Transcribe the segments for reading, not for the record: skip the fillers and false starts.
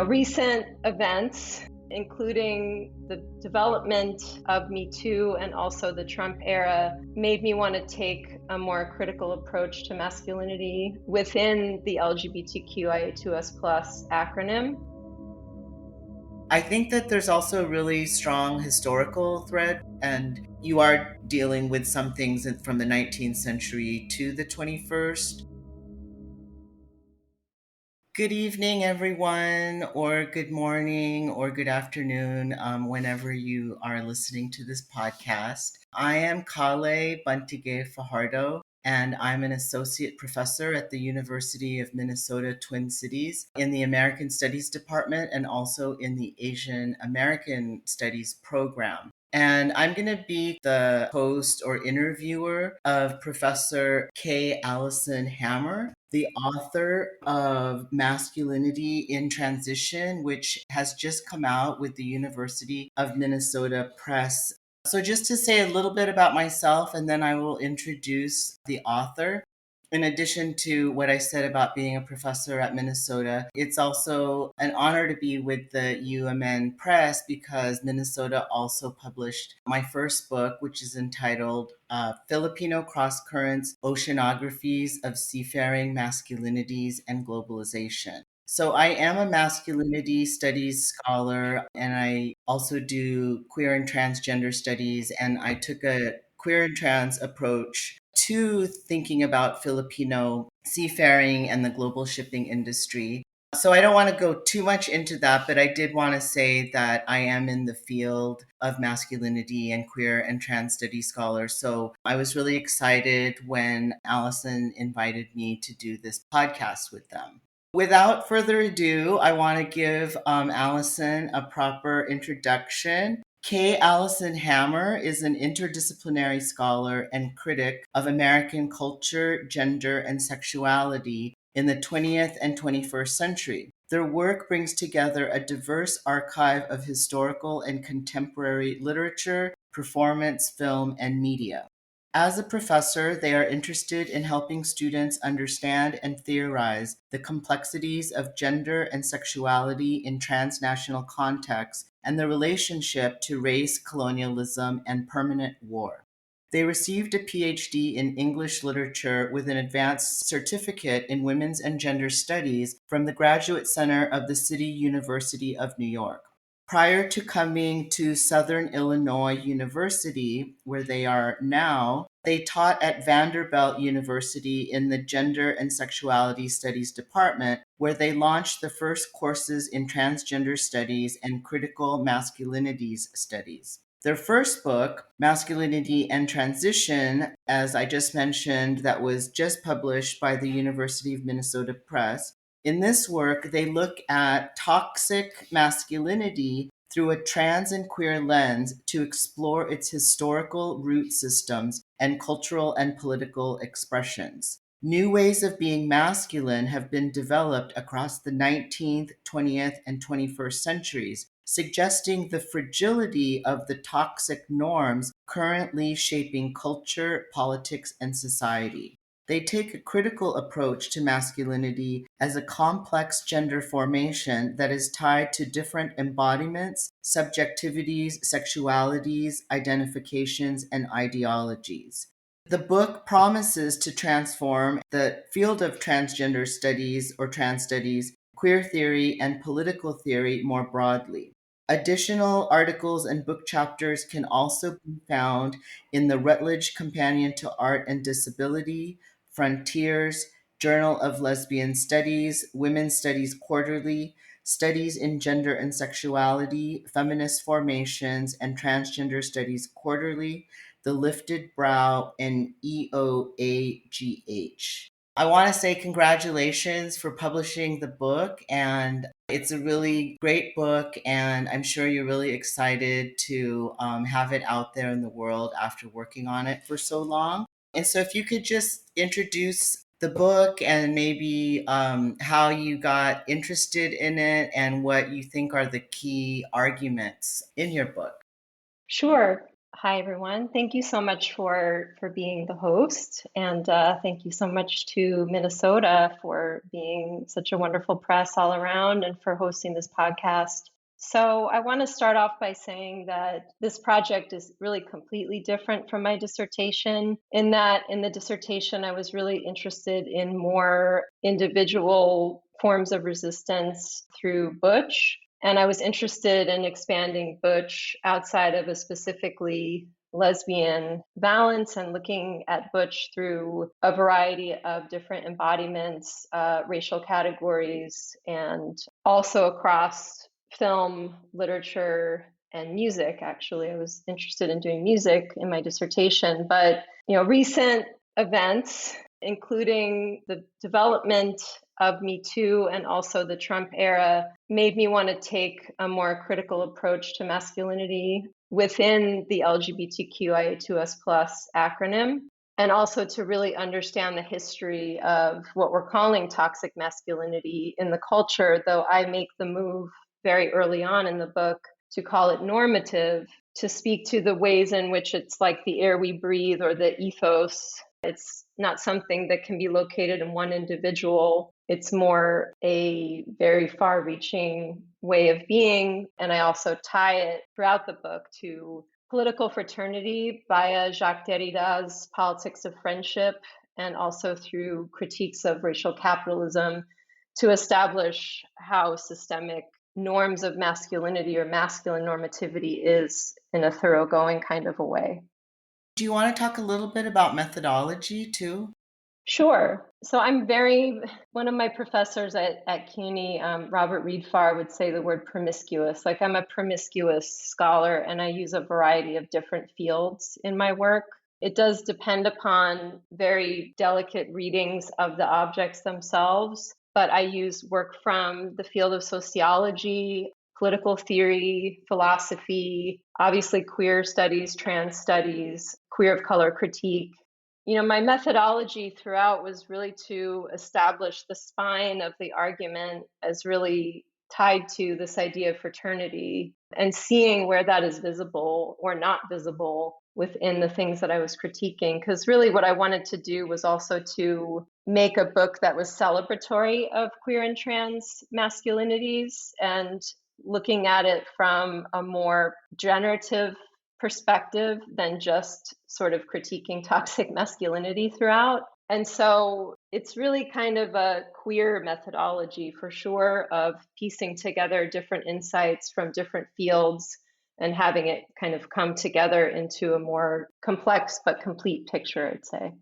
recent events, including the development of Me Too and also the Trump era, made me want to take a more critical approach to masculinity within the LGBTQIA2S+ acronym. I think that there's also a really strong historical thread, and you are dealing with some things from the 19th century to the 21st. Good evening, everyone, or good morning, or good afternoon, whenever you are listening to this podcast. I am Kale Bantige Fajardo, and I'm an associate professor at the University of Minnesota Twin Cities in the American Studies Department and also in the Asian American Studies program. And I'm going to be the host or interviewer of Professor K. Allison Hammer, the author of Masculinity in Transition, which has just come out with the University of Minnesota Press. So, just to say a little bit about myself, and then I will introduce the author. In addition to what I said about being a professor at Minnesota, it's also an honor to be with the UMN Press because Minnesota also published my first book, which is entitled Filipino Cross Currents, Oceanographies of Seafaring Masculinities and Globalization. So I am a masculinity studies scholar, and I also do queer and transgender studies, and I took a queer and trans approach to thinking about Filipino seafaring and the global shipping industry. So I don't want to go too much into that, but I did want to say that I am in the field of masculinity and queer and trans studies scholar. So I was really excited when Allison invited me to do this podcast with them. Without further ado, I want to give Allison a proper introduction. K. Allison Hammer is an interdisciplinary scholar and critic of American culture, gender, and sexuality in the 20th and 21st century. Their work brings together a diverse archive of historical and contemporary literature, performance, film, and media. As a professor, they are interested in helping students understand and theorize the complexities of gender and sexuality in transnational contexts and the relationship to race, colonialism, and permanent war. They received a PhD in English literature with an advanced certificate in women's and gender studies from the Graduate Center of the City University of New York. Prior to coming to Southern Illinois University, where they are now, they taught at Vanderbilt University in the Gender and Sexuality Studies Department, where they launched the first courses in transgender studies and critical masculinities studies. Their first book, Masculinity and Transition, as I just mentioned, that was just published by the University of Minnesota Press. In this work, they look at toxic masculinity through a trans and queer lens to explore its historical root systems and cultural and political expressions. New ways of being masculine have been developed across the 19th, 20th, and 21st centuries, suggesting the fragility of the toxic norms currently shaping culture, politics, and society. They take a critical approach to masculinity as a complex gender formation that is tied to different embodiments, subjectivities, sexualities, identifications, and ideologies. The book promises to transform the field of transgender studies or trans studies, queer theory, and political theory more broadly. Additional articles and book chapters can also be found in the Rutledge Companion to Art and Disability, Frontiers, Journal of Lesbian Studies, Women's Studies Quarterly, Studies in Gender and Sexuality, Feminist Formations, and Transgender Studies Quarterly, The Lifted Brow, and EOAGH. I want to say congratulations for publishing the book, and it's a really great book, and I'm sure you're really excited to have it out there in the world after working on it for so long. And so if you could just introduce the book and maybe how you got interested in it and what you think are the key arguments in your book. Sure. Hi, everyone. Thank you so much for being the host. And thank you so much to Minnesota for being such a wonderful press all around and for hosting this podcast. So I want to start off by saying that this project is really completely different from my dissertation, in that in the dissertation, I was really interested in more individual forms of resistance through Butch. And I was interested in expanding Butch outside of a specifically lesbian balance and looking at Butch through a variety of different embodiments, racial categories, and also across film, literature, and music. Actually, I was interested in doing music in my dissertation, but recent events, including the development of Me Too and also the Trump era, made me want to take a more critical approach to masculinity within the LGBTQIA2S plus acronym, and also to really understand the history of what we're calling toxic masculinity in the culture, though I make the move very early on in the book to call it normative, to speak to the ways in which it's like the air we breathe or the ethos. It's not something that can be located in one individual. It's more a very far reaching way of being. And I also tie it throughout the book to political fraternity via Jacques Derrida's Politics of Friendship, and also through critiques of racial capitalism to establish how systemic norms of masculinity or masculine normativity is in a thoroughgoing kind of a way. Do you want to talk a little bit about methodology too? Sure. So one of my professors at CUNY, Robert Reed Farr, would say the word promiscuous. Like, I'm a promiscuous scholar and I use a variety of different fields in my work. It does depend upon very delicate readings of the objects themselves, but I use work from the field of sociology, political theory, philosophy, obviously queer studies, trans studies, queer of color critique. My methodology throughout was really to establish the spine of the argument as really tied to this idea of fraternity and seeing where that is visible or not visible within the things that I was critiquing. Because really what I wanted to do was also to make a book that was celebratory of queer and trans masculinities and looking at it from a more generative perspective than just sort of critiquing toxic masculinity throughout. And so it's really kind of a queer methodology for sure of piecing together different insights from different fields and having it kind of come together into a more complex but complete picture, I'd say.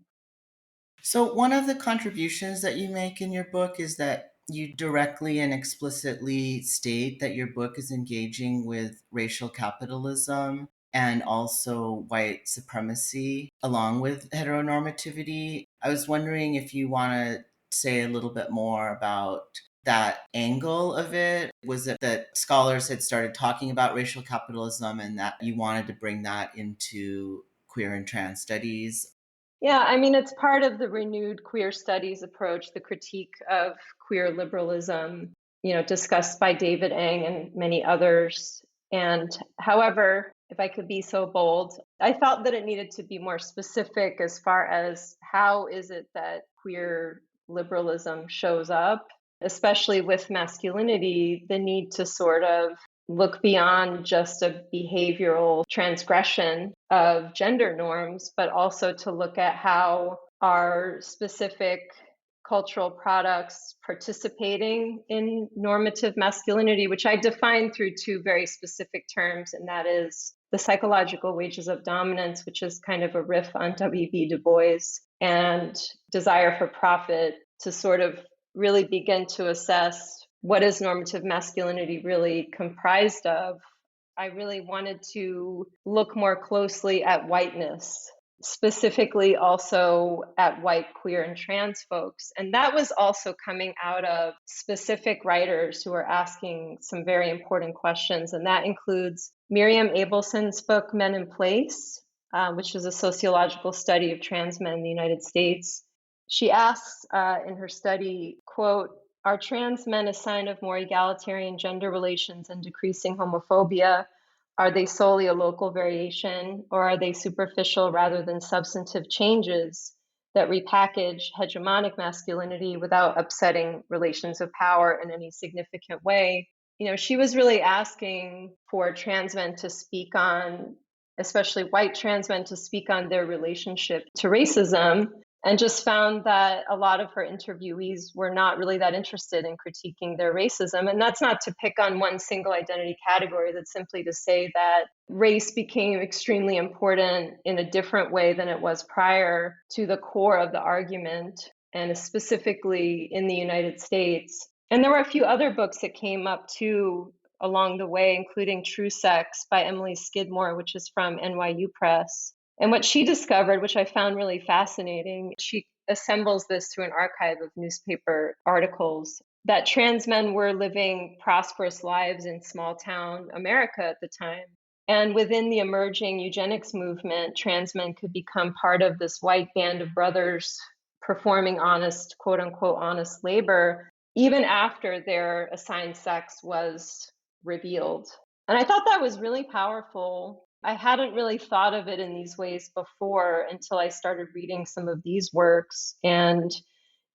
So, one of the contributions that you make in your book is that you directly and explicitly state that your book is engaging with racial capitalism and also white supremacy, along with heteronormativity. I was wondering if you want to say a little bit more about that angle of it. Was it that scholars had started talking about racial capitalism and that you wanted to bring that into queer and trans studies? Yeah, I mean, it's part of the renewed queer studies approach, the critique of queer liberalism, discussed by David Eng and many others. And however, if I could be so bold, I felt that it needed to be more specific as far as how is it that queer liberalism shows up, especially with masculinity, the need to sort of look beyond just a behavioral transgression of gender norms, but also to look at how are specific cultural products participating in normative masculinity, which I define through two very specific terms, and that is the psychological wages of dominance, which is kind of a riff on W.B. Du Bois, and desire for profit, to sort of really begin to assess what is normative masculinity really comprised of. I really wanted to look more closely at whiteness, specifically also at white, queer, and trans folks. And that was also coming out of specific writers who are asking some very important questions. And that includes Miriam Abelson's book, Men in Place, which is a sociological study of trans men in the United States. She asks in her study, quote, "Are trans men a sign of more egalitarian gender relations and decreasing homophobia, Are they solely a local variation, or are they superficial rather than substantive changes that repackage hegemonic masculinity without upsetting relations of power in any significant way? She was really asking for trans men to speak on, especially white trans men, to speak on their relationship to racism, and just found that a lot of her interviewees were not really that interested in critiquing their racism. And that's not to pick on one single identity category, that's simply to say that race became extremely important in a different way than it was prior to the core of the argument, and specifically in the United States. And there were a few other books that came up too along the way, including True Sex by Emily Skidmore, which is from NYU Press. And what she discovered, which I found really fascinating, she assembles this through an archive of newspaper articles, that trans men were living prosperous lives in small town America at the time. And within the emerging eugenics movement, trans men could become part of this white band of brothers performing honest, quote unquote, honest labor, even after their assigned sex was revealed. And I thought that was really powerful. I hadn't really thought of it in these ways before until I started reading some of these works. And,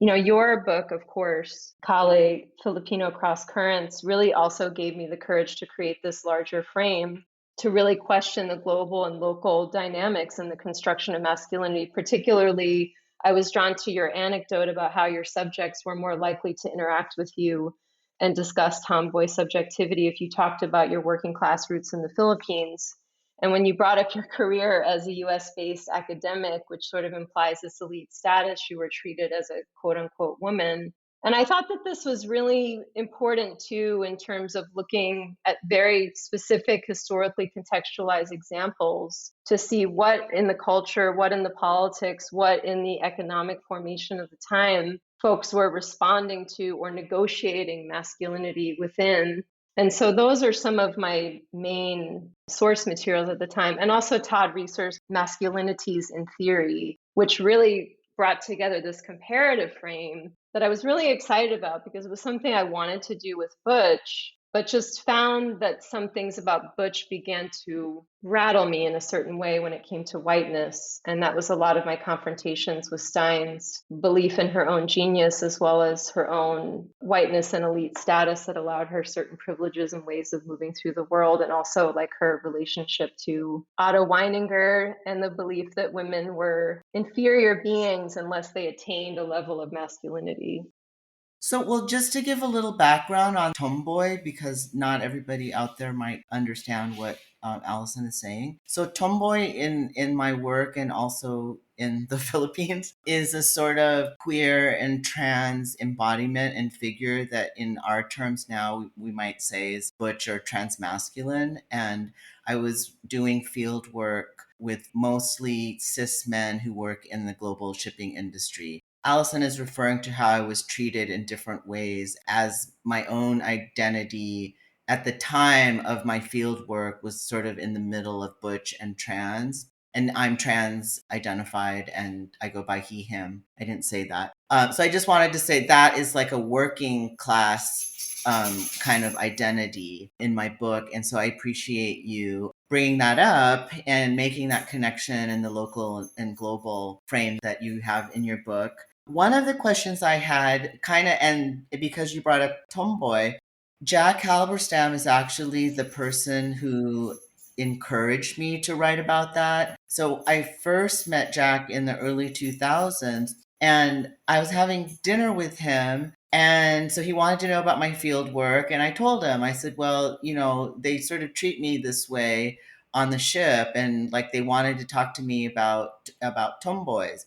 your book, of course, Kale, Filipino Cross Currents, really also gave me the courage to create this larger frame to really question the global and local dynamics in the construction of masculinity. Particularly, I was drawn to your anecdote about how your subjects were more likely to interact with you and discuss tomboy subjectivity if you talked about your working class roots in the Philippines. And when you brought up your career as a US-based academic, which sort of implies this elite status, you were treated as a quote unquote woman. And I thought that this was really important too, in terms of looking at very specific historically contextualized examples to see what in the culture, what in the politics, what in the economic formation of the time folks were responding to or negotiating masculinity within. And so those are some of my main source materials at the time. And also Todd Reeser's Masculinities in Theory, which really brought together this comparative frame that I was really excited about because it was something I wanted to do with Butch, but just found that some things about Butch began to rattle me in a certain way when it came to whiteness. And that was a lot of my confrontations with Stein's belief in her own genius, as well as her own whiteness and elite status that allowed her certain privileges and ways of moving through the world. And also like her relationship to Otto Weininger and the belief that women were inferior beings unless they attained a level of masculinity. So, well, just to give a little background on tomboy, because not everybody out there might understand what Allison is saying. So, tomboy in my work and also in the Philippines is a sort of queer and trans embodiment and figure that, in our terms now, we might say is butch or transmasculine. And I was doing field work with mostly cis men who work in the global shipping industry. Allison is referring to how I was treated in different ways as my own identity at the time of my field work was sort of in the middle of butch and trans. And I'm trans identified and I go by he, him. I didn't say that. So I just wanted to say that is like a working class kind of identity in my book. And so I appreciate you bringing that up and making that connection in the local and global frame that you have in your book. One of the questions I had and because you brought up tomboy, Jack Halberstam is actually the person who encouraged me to write about that. So I first met Jack in the early 2000s and I was having dinner with him. And so he wanted to know about my field work. And I told him, I said, well, they sort of treat me this way on the ship. And like they wanted to talk to me about tomboys.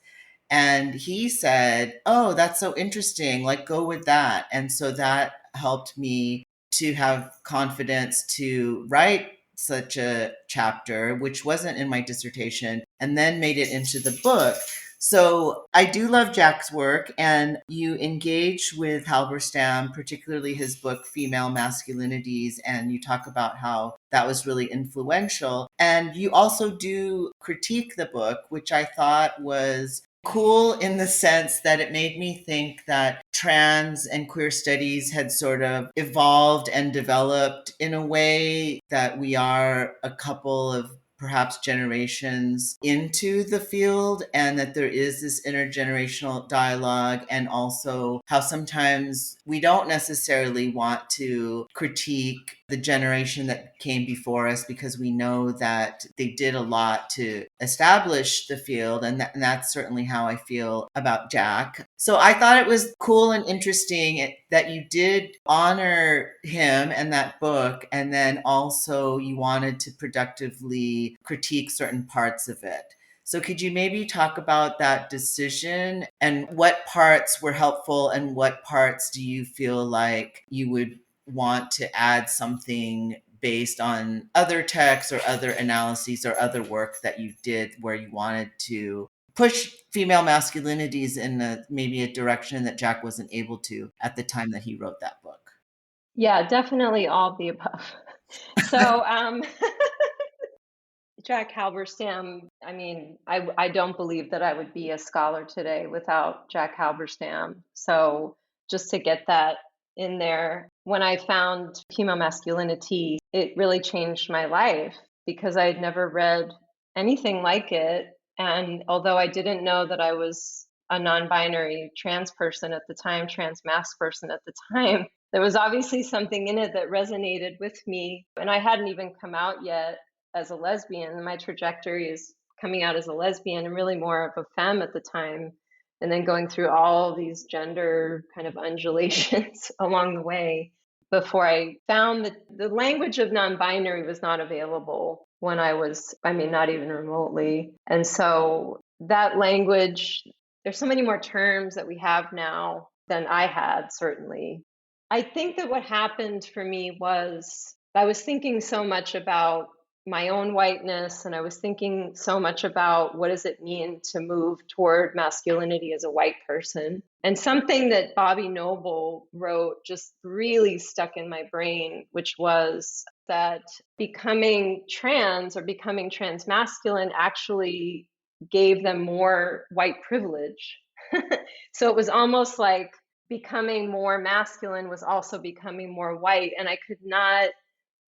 And he said, oh, that's so interesting. Like, go with that. And so that helped me to have confidence to write such a chapter, which wasn't in my dissertation, and then made it into the book. So I do love Jack's work, and you engage with Halberstam, particularly his book, Female Masculinities, and you talk about how that was really influential. And you also do critique the book, which I thought was Cool in the sense that it made me think that trans and queer studies had sort of evolved and developed in a way that we are a couple of perhaps generations into the field, and that there is this intergenerational dialogue, and also how sometimes we don't necessarily want to critique the generation that came before us because we know that they did a lot to establish the field, and that's certainly how I feel about Jack. So I thought it was cool and interesting that you did honor him and that book, and then also you wanted to productively critique certain parts of it. So could you maybe talk about that decision and what parts were helpful and what parts do you feel like you would want to add something based on other texts or other analyses or other work that you did where you wanted to push female masculinities in maybe a direction that Jack wasn't able to at the time that he wrote that book? Yeah, definitely all of the above. So, Jack Halberstam, I mean, I don't believe that I would be a scholar today without Jack Halberstam. So just to get that in there, when I found female masculinity, it really changed my life because I had never read anything like it. And although I didn't know that I was a non-binary trans person at the time, trans mask person at the time, there was obviously something in it that resonated with me. And I hadn't even come out yet as a lesbian. My trajectory is coming out as a lesbian and really more of a femme at the time, and then going through all these gender kind of undulations along the way before I found that the language of non-binary was not available when I was, I mean, not even remotely. And so that language, there's so many more terms that we have now than I had, certainly. I think that what happened for me was I was thinking so much about my own whiteness, and I was thinking so much about what does it mean to move toward masculinity as a white person. And something that Bobby Noble wrote just really stuck in my brain, which was that becoming trans or becoming trans masculine actually gave them more white privilege. So it was almost like becoming more masculine was also becoming more white. And I could not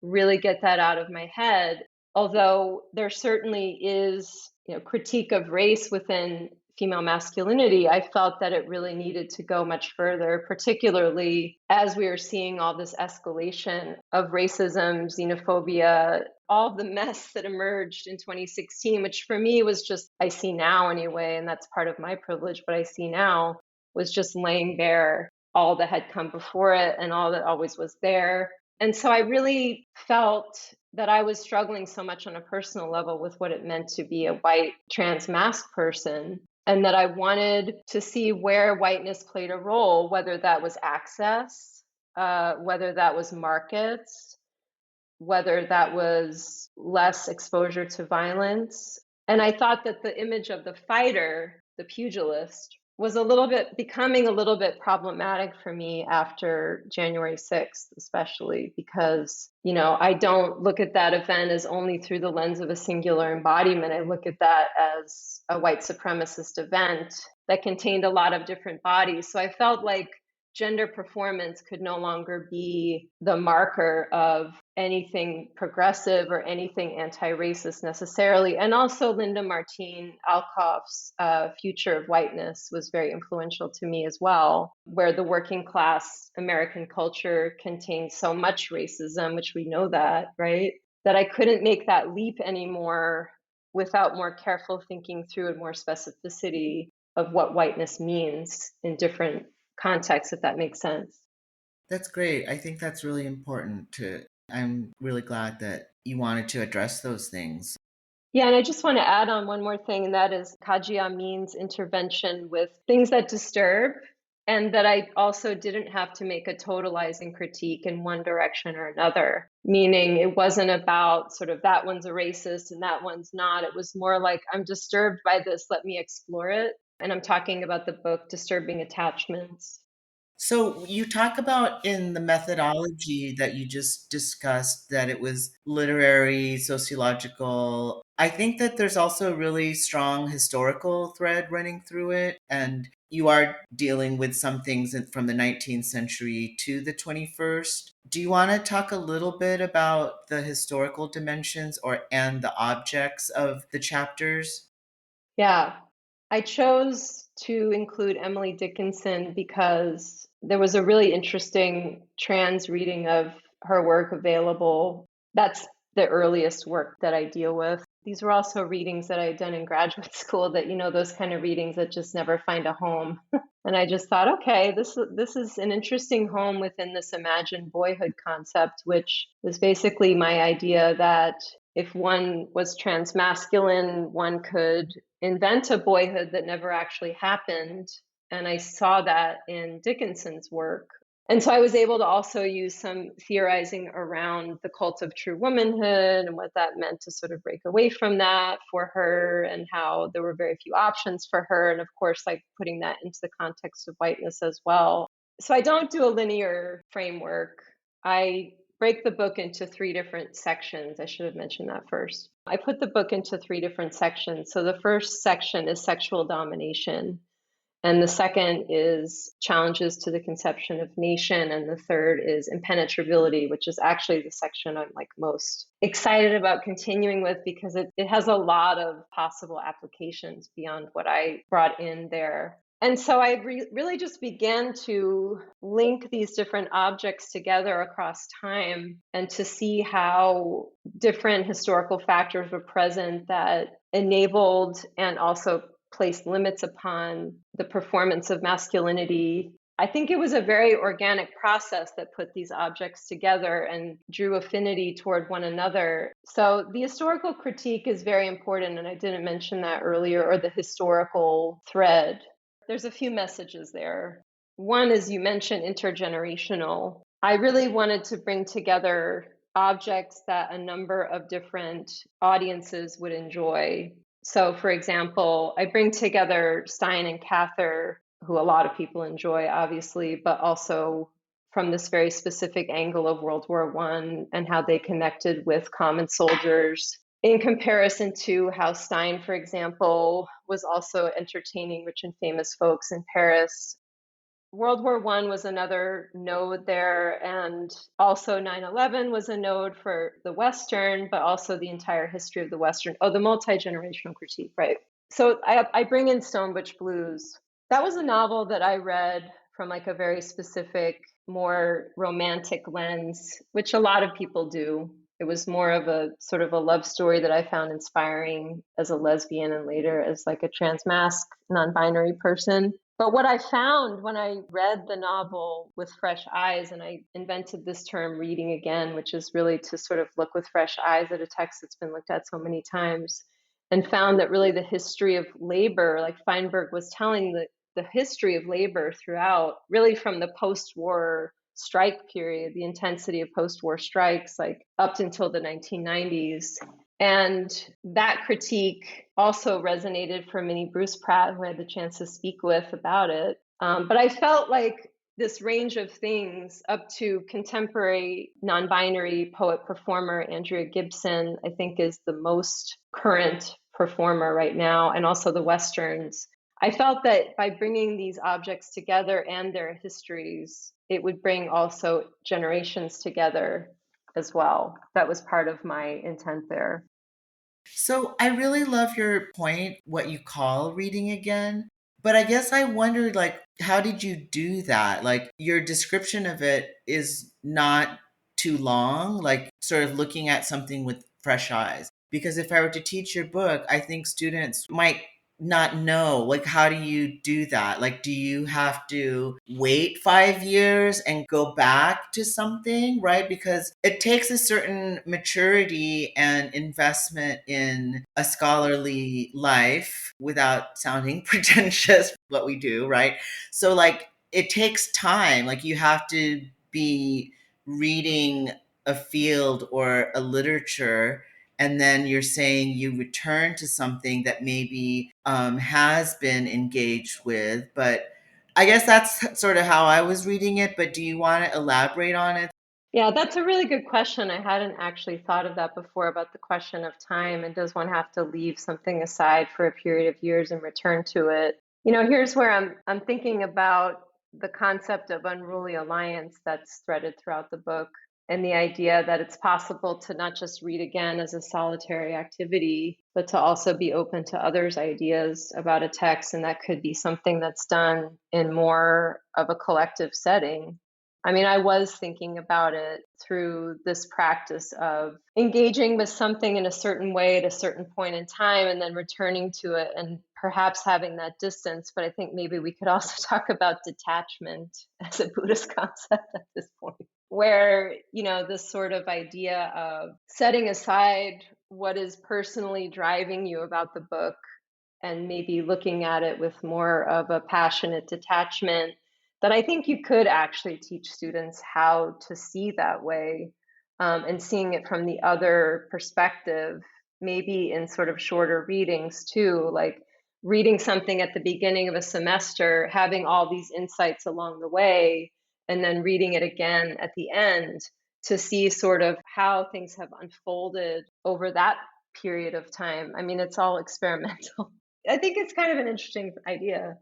really get that out of my head. Although there certainly is, critique of race within female masculinity, I felt that it really needed to go much further, particularly as we were seeing all this escalation of racism, xenophobia, all the mess that emerged in 2016, which for me was just, I see now anyway, and that's part of my privilege, but I see now was just laying bare all that had come before it and all that always was there. And so I really felt that I was struggling so much on a personal level with what it meant to be a white trans mask person, and that I wanted to see where whiteness played a role, whether that was access, whether that was markets, whether that was less exposure to violence. And I thought that the image of the fighter, the pugilist, was becoming a little bit problematic for me after January 6th, especially because, I don't look at that event as only through the lens of a singular embodiment. I look at that as a white supremacist event that contained a lot of different bodies. So I felt like gender performance could no longer be the marker of anything progressive or anything anti-racist necessarily. And also Linda Martine Alcoff's Future of Whiteness was very influential to me as well, where the working class American culture contains so much racism, which we know that, right? That I couldn't make that leap anymore without more careful thinking through and more specificity of what whiteness means in different contexts, if that makes sense. That's great. I think that's really important to. I'm really glad that you wanted to address those things. Yeah, and I just want to add on one more thing, and that is Kaji Amin's intervention with things that disturb, and that I also didn't have to make a totalizing critique in one direction or another. Meaning it wasn't about sort of that one's a racist and that one's not. It was more like, I'm disturbed by this, let me explore it. And I'm talking about the book Disturbing Attachments. So you talk about in the methodology that you just discussed that it was literary, sociological. I think that there's also a really strong historical thread running through it. And you are dealing with some things from the 19th century to the 21st. Do you want to talk a little bit about the historical dimensions and the objects of the chapters? Yeah, I chose to include Emily Dickinson because there was a really interesting trans reading of her work available. That's the earliest work that I deal with. These were also readings that I had done in graduate school that, those kind of readings that just never find a home. And I just thought, okay, this is an interesting home within this imagined boyhood concept, which was basically my idea that if one was transmasculine, one could invent a boyhood that never actually happened. And I saw that in Dickinson's work. And so I was able to also use some theorizing around the cult of true womanhood and what that meant to sort of break away from that for her, and how there were very few options for her. And of course, like putting that into the context of whiteness as well. So I don't do a linear framework. I break the book into three different sections. I should have mentioned that first. I put the book into three different sections. So the first section is sexual domination. And the second is challenges to the conception of nation. And the third is impenetrability, which is actually the section I'm like most excited about continuing with, because it has a lot of possible applications beyond what I brought in there. And so I really just began to link these different objects together across time and to see how different historical factors were present that enabled and also placed limits upon the performance of masculinity. I think it was a very organic process that put these objects together and drew affinity toward one another. So the historical critique is very important, and I didn't mention that earlier, or the historical thread. There's a few messages there. One is, you mentioned intergenerational. I really wanted to bring together objects that a number of different audiences would enjoy. So, for example, I bring together Stein and Cather, who a lot of people enjoy, obviously, but also from this very specific angle of World War I and how they connected with common soldiers, in comparison to how Stein, for example, was also entertaining rich and famous folks in Paris. World War I was another node there, and also 9/11 was a node for the Western, but also the entire history of the Western. Oh, the multi-generational critique, right. So I bring in Stonebutch Blues. That was a novel that I read from like a very specific, more romantic lens, which a lot of people do. It was more of a sort of a love story that I found inspiring as a lesbian and later as like a transmasc, non-binary person. But what I found when I read the novel with fresh eyes, and I invented this term reading again, which is really to sort of look with fresh eyes at a text that's been looked at so many times, and found that really the history of labor, like Feinberg was telling, the history of labor throughout, really from the post-war strike period, the intensity of post-war strikes, like up until the 1990s. And that critique also resonated for Minnie Bruce Pratt, who I had the chance to speak with about it. But I felt like this range of things up to contemporary non-binary poet performer Andrea Gibson, I think, is the most current performer right now, and also the Westerns. I felt that by bringing these objects together and their histories, it would bring also generations together as well. That was part of my intent there. So I really love your point, what you call reading again. But I guess I wondered, like, how did you do that? Like, your description of it is not too long, like, sort of looking at something with fresh eyes. Because if I were to teach your book, I think students might not know, like, how do you do that? Like, do you have to wait 5 years and go back to something, right? Because it takes a certain maturity and investment in a scholarly life without sounding pretentious, what we do, right? So, like, it takes time. Like, you have to be reading a field or a literature, and then you're saying you return to something that maybe has been engaged with. But I guess that's sort of how I was reading it. But do you want to elaborate on it? Yeah, that's a really good question. I hadn't actually thought of that before about the question of time. And does one have to leave something aside for a period of years and return to it? Here's where I'm thinking about the concept of unruly alliance that's threaded throughout the book, and the idea that it's possible to not just read again as a solitary activity, but to also be open to others' ideas about a text. And that could be something that's done in more of a collective setting. I mean, I was thinking about it through this practice of engaging with something in a certain way at a certain point in time and then returning to it and perhaps having that distance. But I think maybe we could also talk about detachment as a Buddhist concept at this point, where, this sort of idea of setting aside what is personally driving you about the book and maybe looking at it with more of a passionate detachment, that I think you could actually teach students how to see that way, and seeing it from the other perspective, maybe in sort of shorter readings too, like reading something at the beginning of a semester, having all these insights along the way, and then reading it again at the end to see sort of how things have unfolded over that period of time. I mean, it's all experimental. I think it's kind of an interesting idea.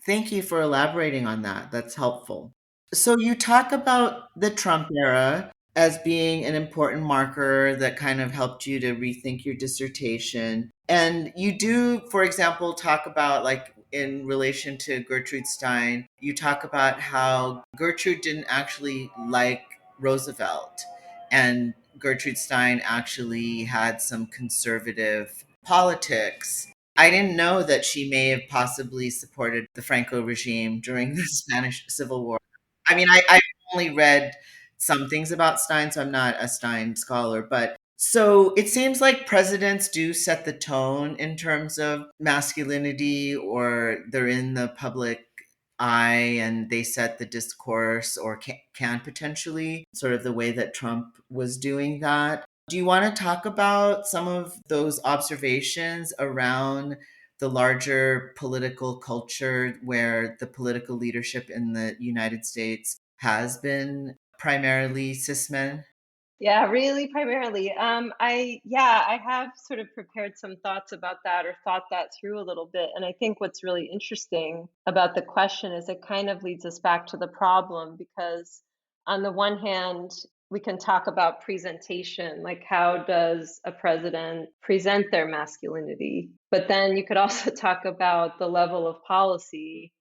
Thank you for elaborating on that. That's helpful. So you talk about the Trump era as being an important marker that kind of helped you to rethink your dissertation. And you do, for example, talk about, like, in relation to Gertrude Stein, you talk about how Gertrude didn't actually like Roosevelt. And Gertrude Stein actually had some conservative politics. I didn't know that she may have possibly supported the Franco regime during the Spanish Civil War. I mean, I've only read some things about Stein, so I'm not a Stein scholar, but so it seems like presidents do set the tone in terms of masculinity, or they're in the public eye and they set the discourse, or can potentially, sort of the way that Trump was doing that. Do you want to talk about some of those observations around the larger political culture where the political leadership in the United States has been primarily cis men? Yeah, really, primarily. I have sort of prepared some thoughts about that or thought that through a little bit. And I think what's really interesting about the question is it kind of leads us back to the problem, because on the one hand, we can talk about presentation, like how does a president present their masculinity? But then you could also talk about the level of policy.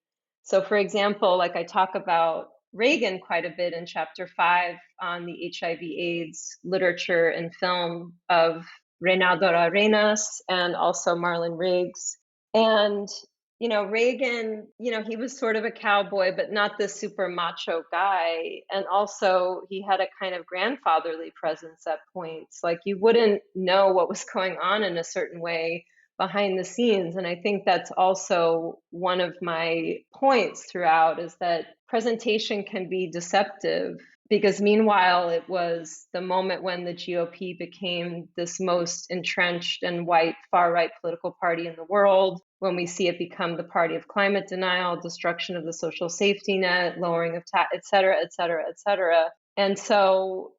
So, for example, like I talk about Reagan quite a bit in chapter 5 on the HIV/AIDS literature and film of Reinaldo Arenas and also Marlon Riggs. And, Reagan, he was sort of a cowboy, but not this super macho guy. And also, he had a kind of grandfatherly presence at points. Like, you wouldn't know what was going on in a certain way behind the scenes. And I think that's also one of my points throughout, is that presentation can be deceptive, because meanwhile it was the moment when the GOP became this most entrenched and white far right political party in the world, when we see it become the party of climate denial, destruction of the social safety net, lowering of tax, et cetera, et cetera, et cetera. And so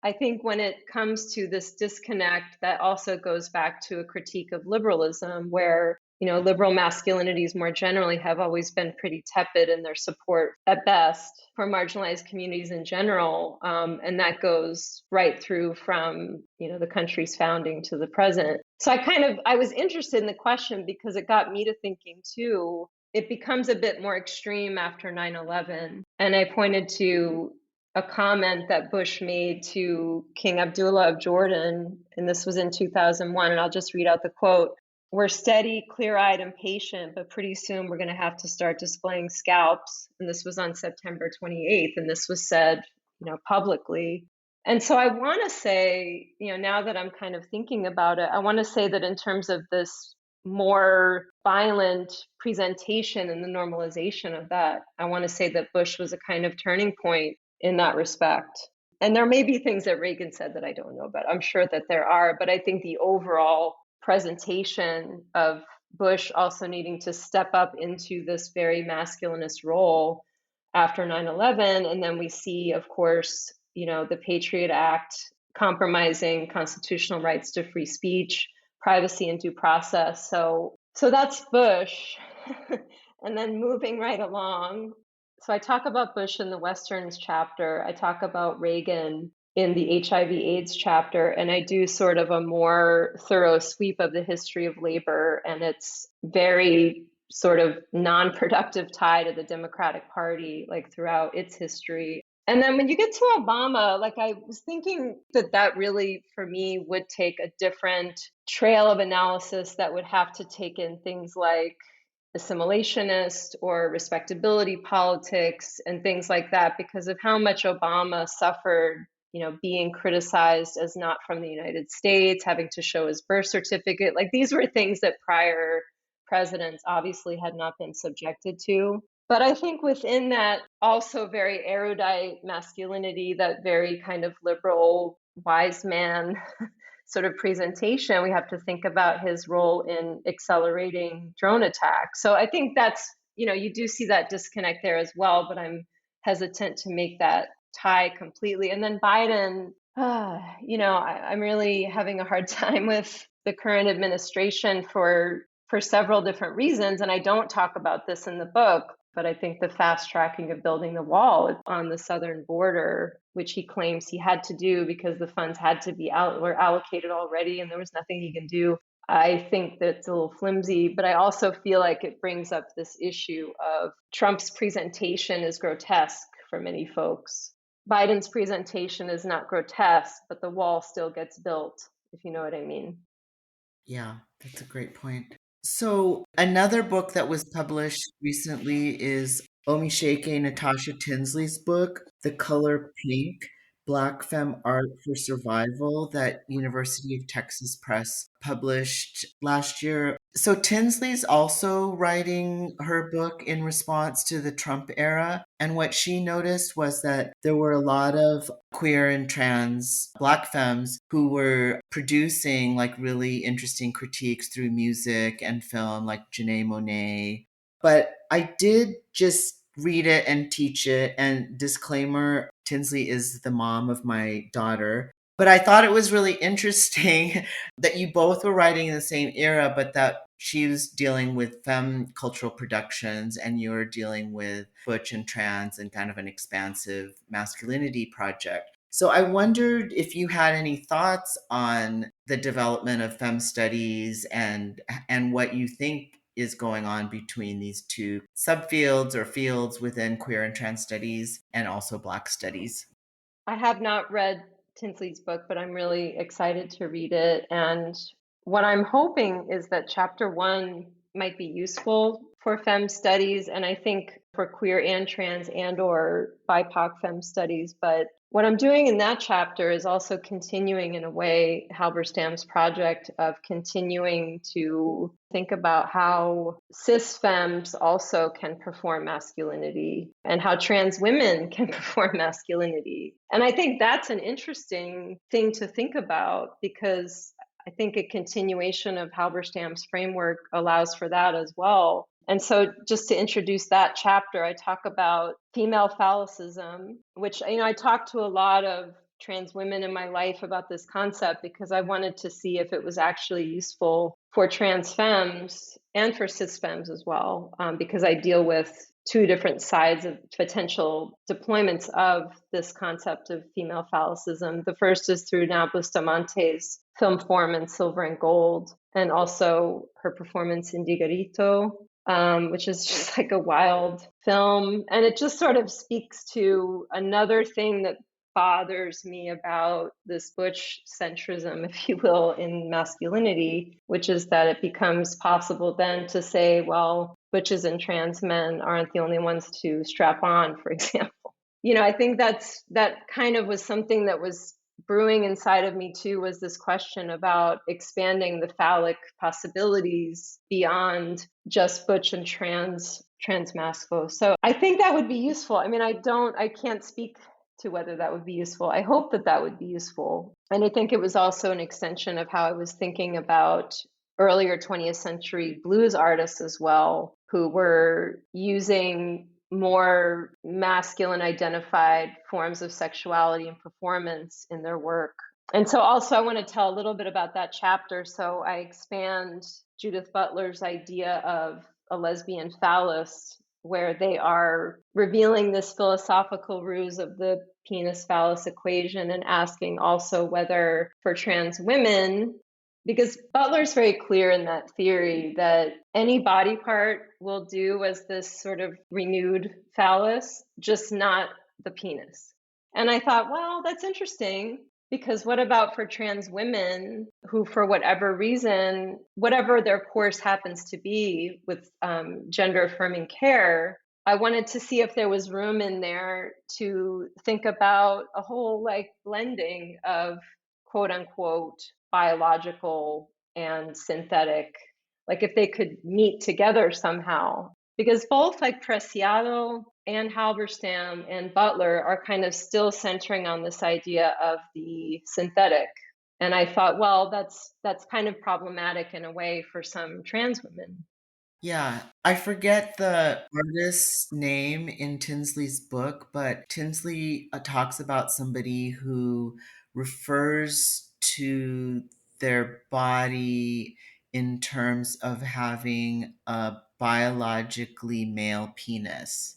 I think when it comes to this disconnect, that also goes back to a critique of liberalism, where, liberal masculinities more generally have always been pretty tepid in their support at best for marginalized communities in general. And that goes right through from, the country's founding to the present. So I was interested in the question because it got me to thinking too. It becomes a bit more extreme after 9/11. And I pointed to a comment that Bush made to King Abdullah of Jordan, and this was in 2001, and I'll just read out the quote. "We're steady, clear-eyed, and patient, but pretty soon we're going to have to start displaying scalps." And this was on September 28th, and this was said, publicly. And so I want to say, now that I'm kind of thinking about it, I want to say that in terms of this more violent presentation and the normalization of that, I want to say that Bush was a kind of turning point in that respect. And there may be things that Reagan said that I don't know about. I'm sure that there are, but I think the overall presentation of Bush also needing to step up into this very masculinist role after 9/11. And then we see, of course, the Patriot Act compromising constitutional rights to free speech, privacy, and due process. So that's Bush. And then moving right along. So I talk about Bush in the Westerns chapter. I talk about Reagan in the HIV/AIDS chapter, and I do sort of a more thorough sweep of the history of labor and its very sort of non-productive tie to the Democratic Party, like throughout its history. And then when you get to Obama, like I was thinking that really, for me, would take a different trail of analysis that would have to take in things like assimilationist or respectability politics and things like that, because of how much Obama suffered, being criticized as not from the United States, having to show his birth certificate. Like these were things that prior presidents obviously had not been subjected to. But I think within that also very erudite masculinity, that very kind of liberal wise man sort of presentation, we have to think about his role in accelerating drone attacks. So I think that's, you do see that disconnect there as well, but I'm hesitant to make that tie completely. And then Biden, I'm really having a hard time with the current administration for several different reasons. And I don't talk about this in the book, but I think the fast tracking of building the wall on the southern border, which he claims he had to do because the funds had to be were allocated already and there was nothing he can do, I think that's a little flimsy. But I also feel like it brings up this issue of Trump's presentation is grotesque for many folks. Biden's presentation is not grotesque, but the wall still gets built, if you know what I mean. Yeah, that's a great point. So another book that was published recently is Omisheke Natasha Tinsley's book, The Color Pink, Black Femme Art for Survival, that University of Texas Press published last year. So Tinsley's also writing her book in response to the Trump era. And what she noticed was that there were a lot of queer and trans Black femmes who were producing like really interesting critiques through music and film, like Janae Monáe. But I did just read it and teach it. And disclaimer, Tinsley is the mom of my daughter. But I thought it was really interesting that you both were writing in the same era, but that she was dealing with femme cultural productions and you were dealing with butch and trans and kind of an expansive masculinity project. So I wondered if you had any thoughts on the development of femme studies and what you think is going on between these two subfields or fields within queer and trans studies and also Black studies. I have not read Tinsley's book, but I'm really excited to read it. And what I'm hoping is that chapter 1 might be useful for femme studies, and I think for queer and trans and or BIPOC femme studies. But what I'm doing in that chapter is also continuing, in a way, Halberstam's project of continuing to think about how cis femmes also can perform masculinity and how trans women can perform masculinity. And I think that's an interesting thing to think about, because I think a continuation of Halberstam's framework allows for that as well. And so just to introduce that chapter, I talk about female phallicism, which, I talked to a lot of trans women in my life about this concept because I wanted to see if it was actually useful for trans femmes and for cis femmes as well, because I deal with two different sides of potential deployments of this concept of female phallicism. The first is through Nao Bustamante's film form in Silver and Gold, and also her performance in Digarito, which is just like a wild film. And it just sort of speaks to another thing that bothers me about this butch centrism, if you will, in masculinity, which is that it becomes possible then to say, well, butches and trans men aren't the only ones to strap on, for example. I think that kind of was something that was brewing inside of me too, was this question about expanding the phallic possibilities beyond just butch and trans masco. So I think that would be useful. I can't speak to whether that would be useful. I hope that would be useful. And I think it was also an extension of how I was thinking about earlier 20th century blues artists as well, who were using more masculine identified forms of sexuality and performance in their work. And so also I want to tell a little bit about that chapter. So I expand Judith Butler's idea of a lesbian phallus, where they are revealing this philosophical ruse of the penis phallus equation and asking also whether for trans women, because Butler's very clear in that theory that any body part will do as this sort of renewed phallus, just not the penis. And I thought, well, that's interesting, because what about for trans women who, for whatever reason, whatever their course happens to be with gender affirming care, I wanted to see if there was room in there to think about a whole like blending of quote unquote biological and synthetic, like if they could meet together somehow. Because both like Preciado and Halberstam and Butler are kind of still centering on this idea of the synthetic. And I thought, well, that's kind of problematic in a way for some trans women. Yeah, I forget the artist's name in Tinsley's book, but Tinsley talks about somebody who refers to their body in terms of having a biologically male penis.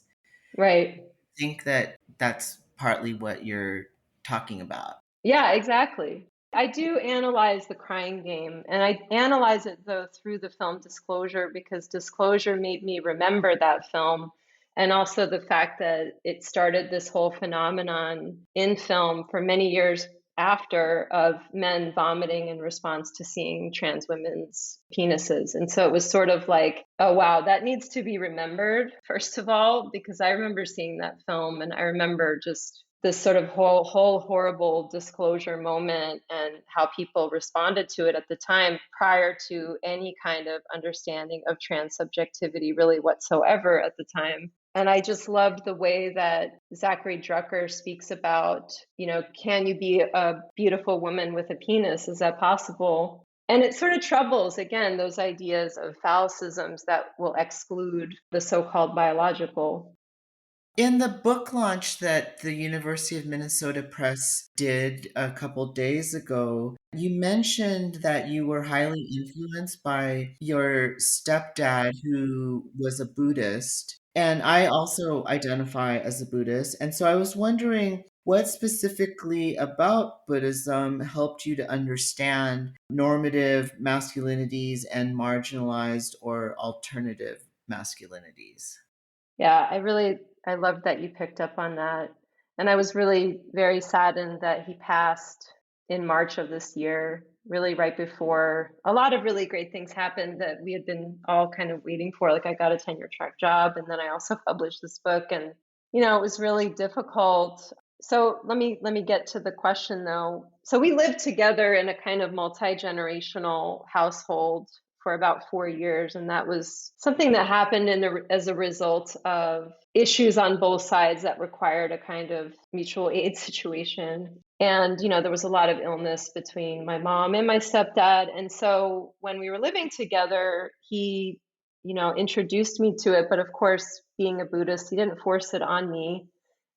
Right. I think that that's partly what you're talking about. Yeah, exactly. I do analyze The Crying Game, and I analyze it though through the film Disclosure, because Disclosure made me remember that film, and also the fact that it started this whole phenomenon in film for many years after of men vomiting in response to seeing trans women's penises. And so it was sort of like, oh wow, that needs to be remembered, first of all, because I remember seeing that film and I remember just this sort of whole horrible disclosure moment and how people responded to it at the time prior to any kind of understanding of trans subjectivity really whatsoever at the time. And I just loved the way that Zachary Drucker speaks about, can you be a beautiful woman with a penis? Is that possible? And it sort of troubles, again, those ideas of phallicisms that will exclude the so-called biological. In the book launch that the University of Minnesota Press did a couple days ago, you mentioned that you were highly influenced by your stepdad, who was a Buddhist. And I also identify as a Buddhist. And so I was wondering what specifically about Buddhism helped you to understand normative masculinities and marginalized or alternative masculinities. Yeah, I love that you picked up on that. And I was really very saddened that he passed in March of this year, really right before a lot of really great things happened that we had been all kind of waiting for. Like I got a tenure track job and then I also published this book, and it was really difficult. So let me get to the question though. So we lived together in a kind of multi-generational household for about 4 years. And that was something that happened as a result of issues on both sides that required a kind of mutual aid situation. And, there was a lot of illness between my mom and my stepdad. And so when we were living together, he, introduced me to it. But of course, being a Buddhist, he didn't force it on me.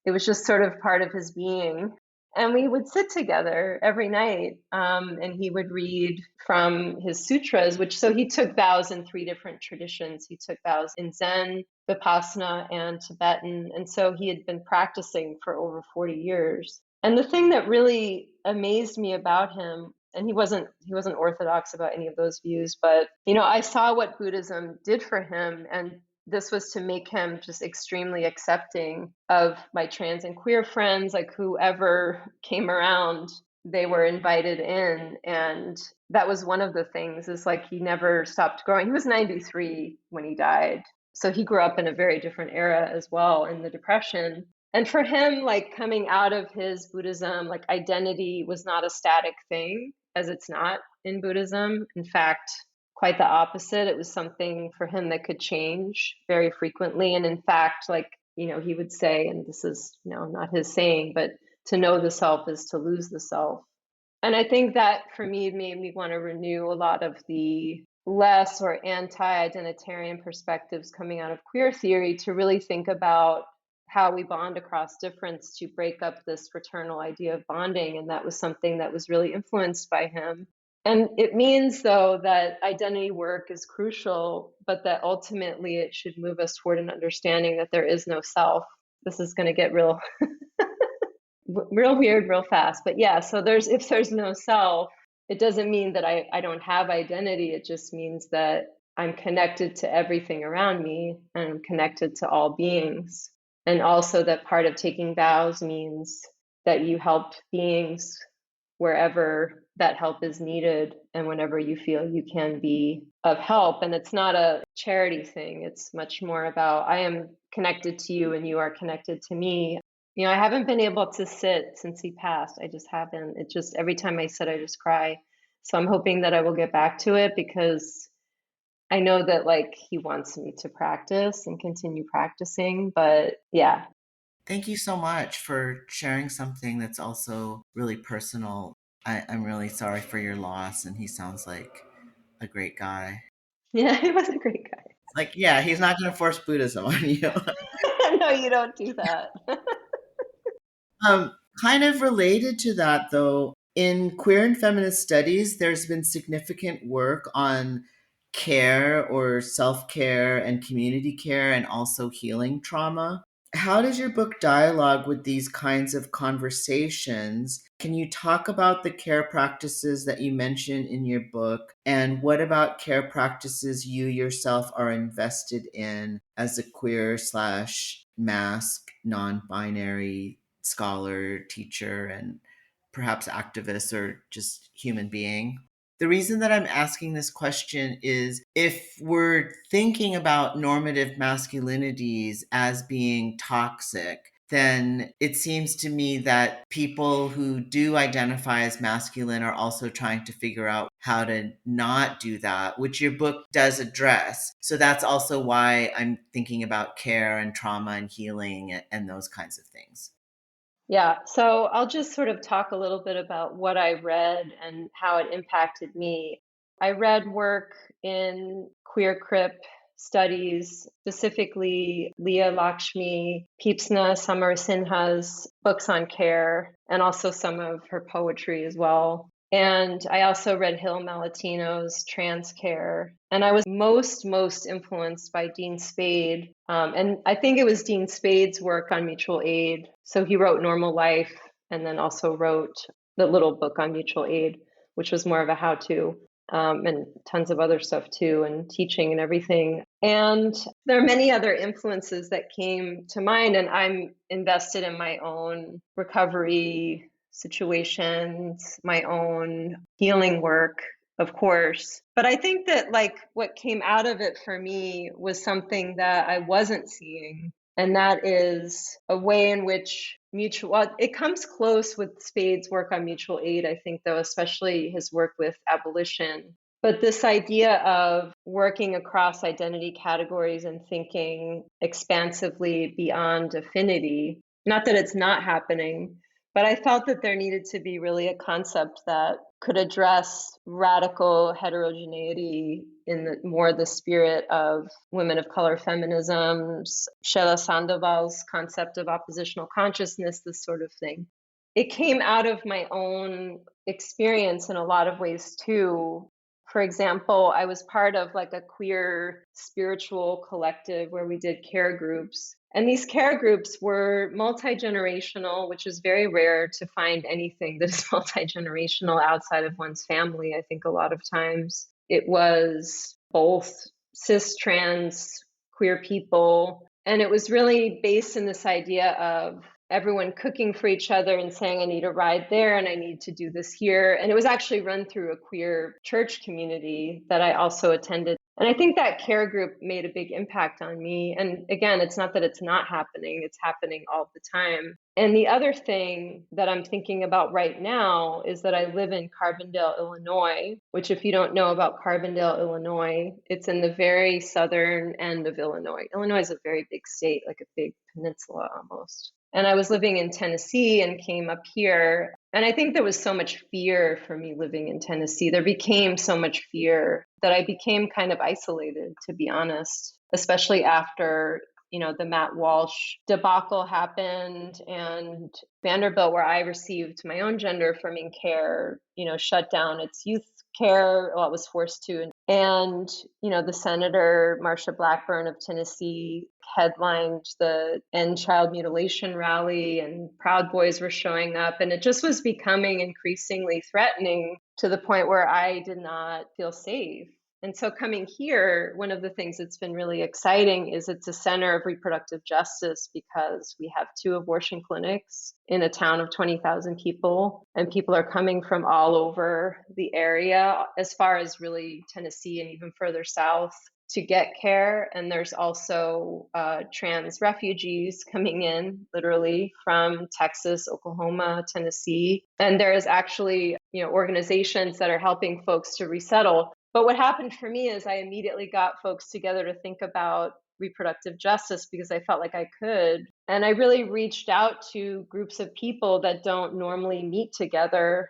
It was just sort of part of his being. And we would sit together every night, and he would read from his sutras, so he took vows in three different traditions. He took vows in Zen, Vipassana, and Tibetan. And so he had been practicing for over 40 years. And the thing that really amazed me about him, and he wasn't orthodox about any of those views, but I saw what Buddhism did for him, and this was to make him just extremely accepting of my trans and queer friends, like whoever came around, they were invited in. And that was one of the things, is like he never stopped growing. He was 93 when he died. So he grew up in a very different era as well, in the Depression. And for him, like coming out of his Buddhism, like identity was not a static thing, as it's not in Buddhism. In fact, quite the opposite. It was something for him that could change very frequently. And in fact, like, he would say, and this is, not his saying, but to know the self is to lose the self. And I think that for me, it made me want to renew a lot of the less or anti-identitarian perspectives coming out of queer theory to really think about how we bond across difference to break up this fraternal idea of bonding. And that was something that was really influenced by him. And it means, though, that identity work is crucial, but that ultimately it should move us toward an understanding that there is no self. This is going to get real weird real fast. But yeah, so if there's no self, it doesn't mean that I don't have identity. It just means that I'm connected to everything around me and I'm connected to all beings. And also that part of taking vows means that you help beings wherever that help is needed and whenever you feel you can be of help. And it's not a charity thing. It's much more about I am connected to you and you are connected to me. You know, I haven't been able to sit since he passed. I just haven't. It just, every time I sit, I just cry. So I'm hoping that I will get back to it because I know that like he wants me to practice and continue practicing. But yeah. Thank you so much for sharing something that's also really personal. I'm really sorry for your loss, and he sounds like a great guy. Yeah, he was a great guy. Like, yeah, he's not going to force Buddhism on you. No, you don't do that. Kind of related to that, though, in queer and feminist studies, there's been significant work on care or self care and community care and also healing trauma. How does your book dialogue with these kinds of conversations? Can you talk about the care practices that you mention in your book? And what about care practices you yourself are invested in as a queer slash mask, non binary scholar, teacher, and perhaps activist or just human being? The reason that I'm asking this question is if we're thinking about normative masculinities as being toxic, then it seems to me that people who do identify as masculine are also trying to figure out how to not do that, which your book does address. So that's also why I'm thinking about care and trauma and healing and those kinds of things. Yeah, so I'll just sort of talk a little bit about what I read and how it impacted me. I read work in queer crip studies, specifically Leah Lakshmi, Peepsna Samarasinha's books on care, and also some of her poetry as well. And I also read Hill Malatino's Trans Care. And I was most influenced by Dean Spade. And I think it was Dean Spade's work on mutual aid. So he wrote Normal Life and then also wrote the little book on mutual aid, which was more of a how-to, and tons of other stuff too, and teaching and everything. And there are many other influences that came to mind, and I'm invested in my own recovery situations, my own healing work, of course. But I think that like what came out of it for me was something that I wasn't seeing. And that is a way in which it comes close with Spade's work on mutual aid, I think, though, especially his work with abolition. But this idea of working across identity categories and thinking expansively beyond affinity, not that it's not happening, but I felt that there needed to be really a concept that could address radical heterogeneity in the spirit of women of color feminisms, Sheila Sandoval's concept of oppositional consciousness, this sort of thing. It came out of my own experience in a lot of ways too. For example, I was part of like a queer spiritual collective where we did care groups. And these care groups were multi-generational, which is very rare to find anything that is multi-generational outside of one's family. I think a lot of times it was both cis, trans, queer people. And it was really based in this idea of everyone cooking for each other and saying, I need a ride there and I need to do this here. And it was actually run through a queer church community that I also attended. And I think that care group made a big impact on me. And again, it's not that it's not happening, it's happening all the time. And the other thing that I'm thinking about right now is that I live in Carbondale, Illinois, which if you don't know about Carbondale, Illinois, it's in the very southern end of Illinois. Illinois is a very big state, like a big peninsula almost. And I was living in Tennessee and came up here. And I think there was so much fear for me living in Tennessee. There became so much fear that I became kind of isolated, to be honest, especially after, the Matt Walsh debacle happened and Vanderbilt, where I received my own gender affirming care, shut down its youth care. Well, it was forced to. And, the Senator Marsha Blackburn of Tennessee headlined the End Child Mutilation rally, and Proud Boys were showing up. And it just was becoming increasingly threatening to the point where I did not feel safe. And so coming here, one of the things that's been really exciting is it's a center of reproductive justice because we have 2 abortion clinics in a town of 20,000 people, and people are coming from all over the area, as far as really Tennessee and even further south, to get care. And there's also trans refugees coming in literally from Texas, Oklahoma, Tennessee. And there's actually, organizations that are helping folks to resettle. But what happened for me is I immediately got folks together to think about reproductive justice because I felt like I could. And I really reached out to groups of people that don't normally meet together.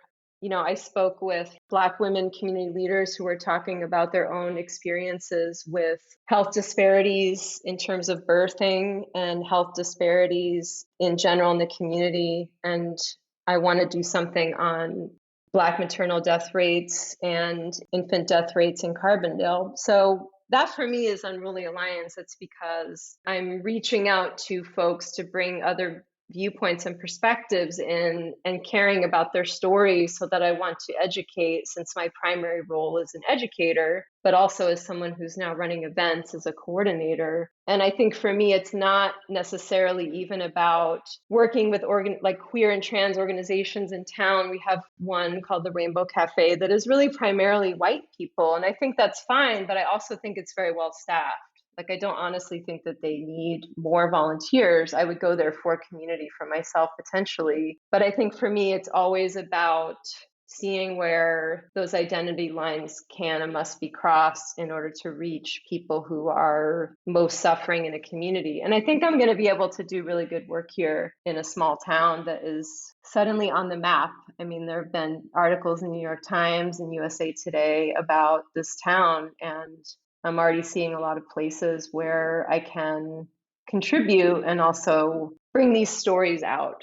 I spoke with Black women community leaders who were talking about their own experiences with health disparities in terms of birthing and health disparities in general in the community. And I want to do something on Black maternal death rates and infant death rates in Carbondale. So that for me is Unruly Alliance. It's because I'm reaching out to folks to bring other viewpoints and perspectives in and caring about their stories, so that I want to educate, since my primary role is an educator, but also as someone who's now running events as a coordinator. And I think for me, it's not necessarily even about working with like queer and trans organizations in town. We have one called the Rainbow Cafe that is really primarily white people. And I think that's fine, but I also think it's very well staffed. Like, I don't honestly think that they need more volunteers. I would go there for community for myself potentially. But I think for me, it's always about seeing where those identity lines can and must be crossed in order to reach people who are most suffering in a community. And I think I'm going to be able to do really good work here in a small town that is suddenly on the map. I mean, there have been articles in the New York Times and USA Today about this town, and I'm already seeing a lot of places where I can contribute and also bring these stories out.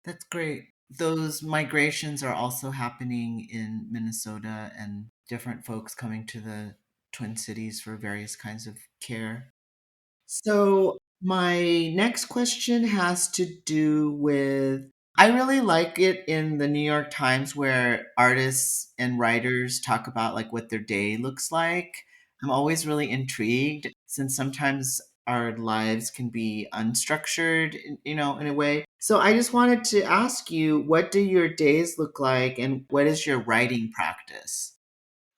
That's great. Those migrations are also happening in Minnesota, and different folks coming to the Twin Cities for various kinds of care. So, my next question has to do with, I really like it in the New York Times where artists and writers talk about like what their day looks like. I'm always really intrigued since sometimes our lives can be unstructured, in a way. So I just wanted to ask you, what do your days look like and what is your writing practice?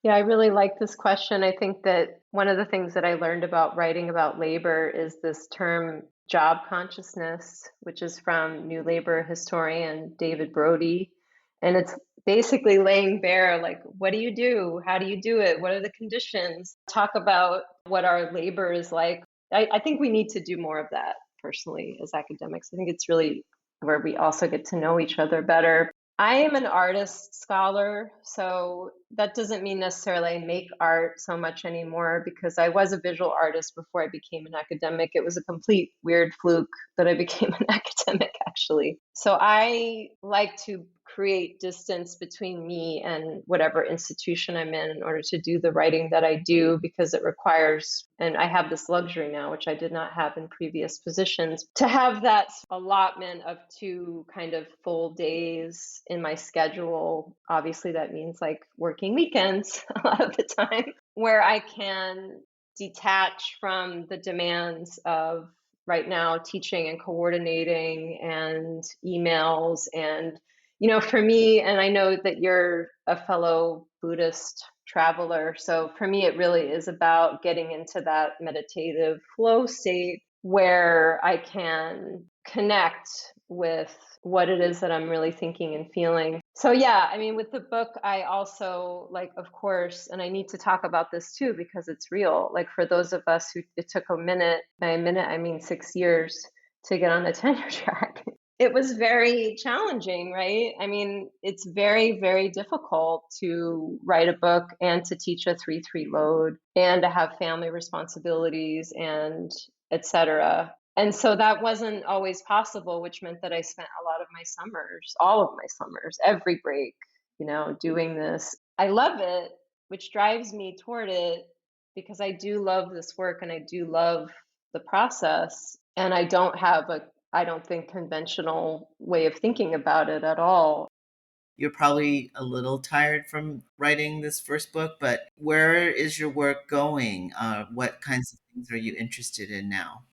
Yeah, I really like this question. I think that one of the things that I learned about writing about labor is this term job consciousness, which is from New Labor historian David Brody. And it's basically laying bare, like, what do you do? How do you do it? What are the conditions? Talk about what our labor is like. I think we need to do more of that personally as academics. I think it's really where we also get to know each other better. I am an artist scholar, so that doesn't mean necessarily I make art so much anymore, because I was a visual artist before I became an academic. It was a complete weird fluke that I became an academic, actually. So I like to create distance between me and whatever institution I'm in order to do the writing that I do, because it requires, and I have this luxury now, which I did not have in previous positions, to have that allotment of 2 kind of full days in my schedule. Obviously, that means like working weekends a lot of the time, where I can detach from the demands of right now teaching and coordinating and emails. And for me, and I know that you're a fellow Buddhist traveler, so for me it really is about getting into that meditative flow state where I can connect with what it is that I'm really thinking and feeling. So yeah, I mean, with the book, I also, like, of course, and I need to talk about this too, because it's real. Like, for those of us who it took a minute, by a minute, I mean 6 years to get on the tenure track. It was very challenging, right? I mean, it's very, very difficult to write a book and to teach a 3-3 load and to have family responsibilities and etc. And so that wasn't always possible, which meant that I spent a lot of my summers, all of my summers, every break, doing this. I love it, which drives me toward it because I do love this work and I do love the process. And I don't think, conventional way of thinking about it at all. You're probably a little tired from writing this first book, but where is your work going? What kinds of things are you interested in now?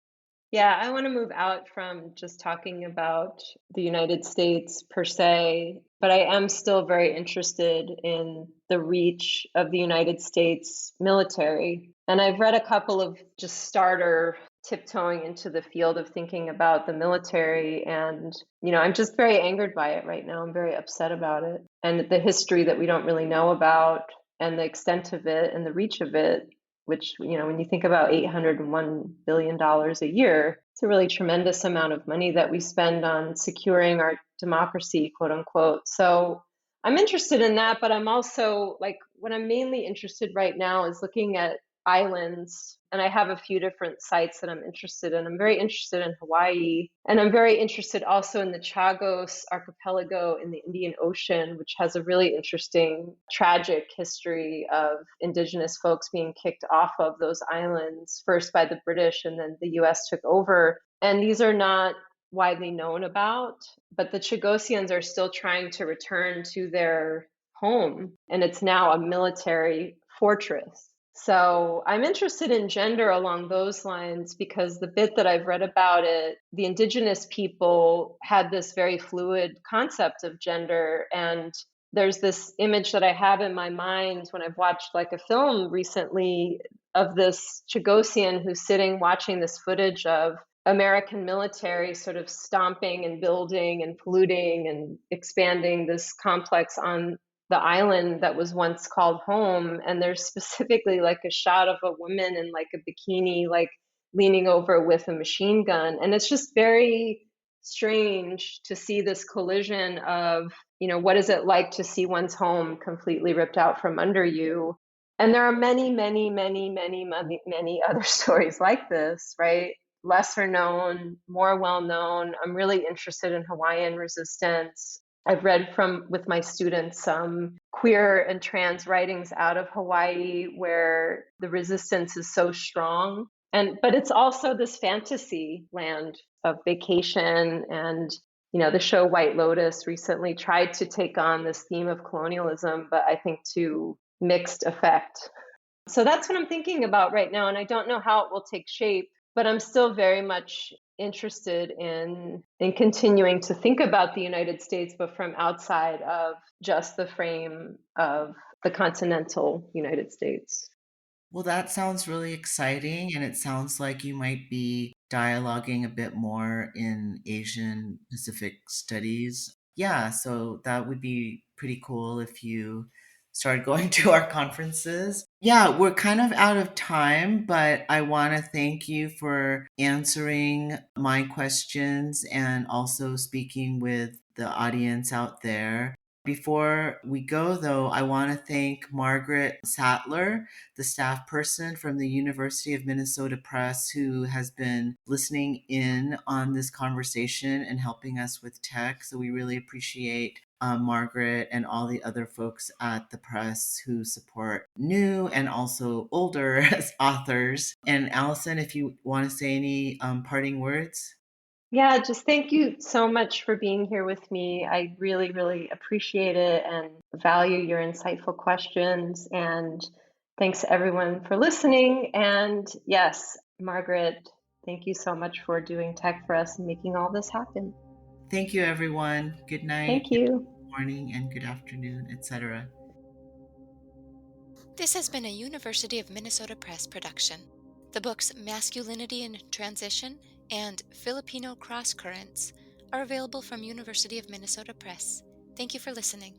Yeah, I want to move out from just talking about the United States per se, but I am still very interested in the reach of the United States military. And I've read a couple of just starter tiptoeing into the field of thinking about the military. And, I'm just very angered by it right now. I'm very upset about it. And the history that we don't really know about and the extent of it and the reach of it, which, when you think about $801 billion a year, it's a really tremendous amount of money that we spend on securing our democracy, quote unquote. So I'm interested in that, but I'm also what I'm mainly interested right now is looking at islands. And I have a few different sites that I'm interested in. I'm very interested in Hawaii, and I'm very interested also in the Chagos archipelago in the Indian Ocean, which has a really interesting, tragic history of indigenous folks being kicked off of those islands, first by the British and then the US took over. And these are not widely known about, but the Chagosians are still trying to return to their home, and it's now a military fortress. So I'm interested in gender along those lines because the bit that I've read about it, the indigenous people had this very fluid concept of gender. And there's this image that I have in my mind when I've watched a film recently of this Chagosian who's sitting watching this footage of American military sort of stomping and building and polluting and expanding this complex on the island that was once called home. And there's specifically a shot of a woman in a bikini, leaning over with a machine gun. And it's just very strange to see this collision of, what is it like to see one's home completely ripped out from under you? And there are many, many, many, many, many, many other stories like this, right? Lesser known, more well known. I'm really interested in Hawaiian resistance. I've read with my students some queer and trans writings out of Hawaii where the resistance is so strong. But it's also this fantasy land of vacation. And, the show White Lotus recently tried to take on this theme of colonialism, but I think to mixed effect. So that's what I'm thinking about right now. And I don't know how it will take shape, but I'm still very much interested in continuing to think about the United States, but from outside of just the frame of the continental United States. Well, that sounds really exciting, and it sounds like you might be dialoguing a bit more in Asian Pacific studies. Yeah, so that would be pretty cool if you started going to our conferences. Yeah, we're kind of out of time, but I want to thank you for answering my questions and also speaking with the audience out there. Before we go, though, I want to thank Margaret Sattler, the staff person from the University of Minnesota Press, who has been listening in on this conversation and helping us with tech. So we really appreciate Margaret and all the other folks at the press who support new and also older authors. And Allison, if you want to say any parting words. Yeah, just thank you so much for being here with me. I really, really appreciate it and value your insightful questions. And thanks everyone for listening. And yes, Margaret, thank you so much for doing tech for us and making all this happen. Thank you, everyone. Good night, Thank you. good morning, and good afternoon, etc. This has been a University of Minnesota Press production. The books Masculinity in Transition and Filipino Cross Currents are available from University of Minnesota Press. Thank you for listening.